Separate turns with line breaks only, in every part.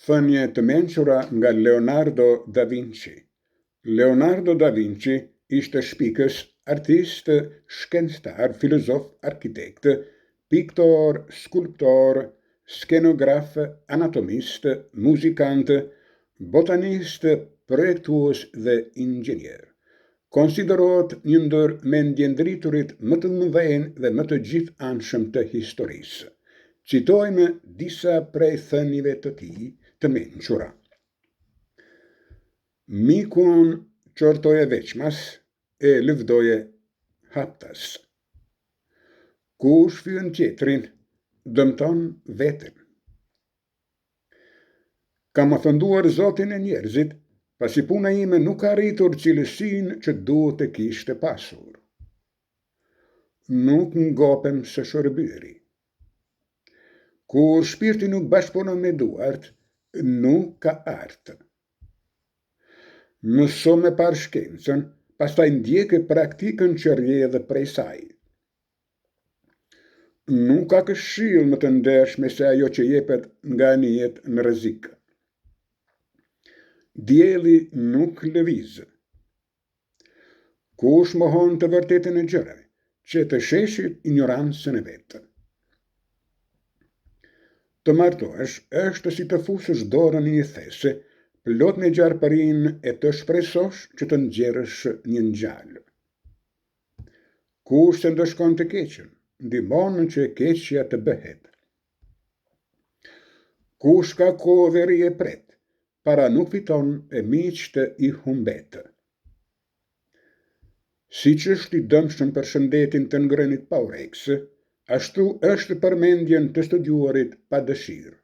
Thënie të mençura nga Leonardo da Vinci. Leonardo da Vinci ishte shpikës, artist, shkencëtar, filozof, arkitekt, piktor, skulptor, skenograf, anatomist, muzikant, botanist, projektues dhe inxhinier. Konsiderohet një ndër mendjendriturit më të mëdhenj dhe më të gjithanshëm të historisë. Citojmë disa prej thënieve të tij të mençura. Mikun qortoje veçmas e lëvdoje haptas. Kush fyen tjetrin, dëmton veten. Kam ofenduar Zotin e njerëzit, pasi puna ime nuk ka arritur cilësinë që duhet të kishte pasur. Nuk ngopem së shërbyeri. Kur shpirti nuk bashkëpunon me duart, nuk ka artë. Mëso me parë shkencën, pastaj ndjekë praktikën që rrjedhë prej saj. Nuk ka këshill më të ndershme se ajo që jepet nga anijet në rrezik. Dielli nuk lëviz. Kush mohon të vërtetën e gjërave, që të sheshit ignorancën e vetë. Të martohesh është si të fusësh dorën në një thesë, plot me gjarpërinë e të shpresosh që të nxjerrësh një ngjallë. Kush se ndëshkon të keqen, ndihmon që e keqja të bëhet. Kush ka kohë dhe rri e pret, para nuk fiton e miqtë i humbet. Siç është i dëmshëm për shëndetin të ngrënit pa ureks, ashtu është për mendjen të studiuarit pa dëshirë.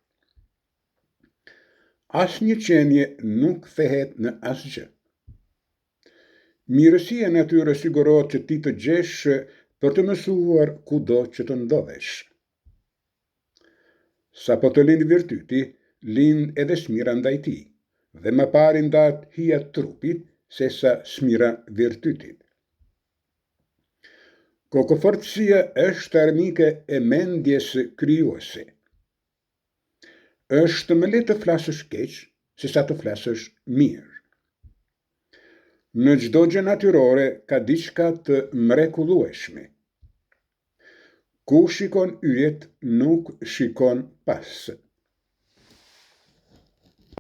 Asnjë qenie nuk thehet në asgjë. Mirësia e natyrës sigurohet që ti të gjesh për të mësuar kudo që të ndodhesh. Sa po të lind virtyti, lind edhe smira ndaj tij, dhe më pari ndat hija trupit sesa smira virtytit. Kokofortësia është armike e mendjes krijuese. Është më lehtë të flasësh keq se sa të flasësh mirë. Në çdo gjë natyrore ka diçka të mrekullueshme. Ku shikon yjet, nuk shikon pas.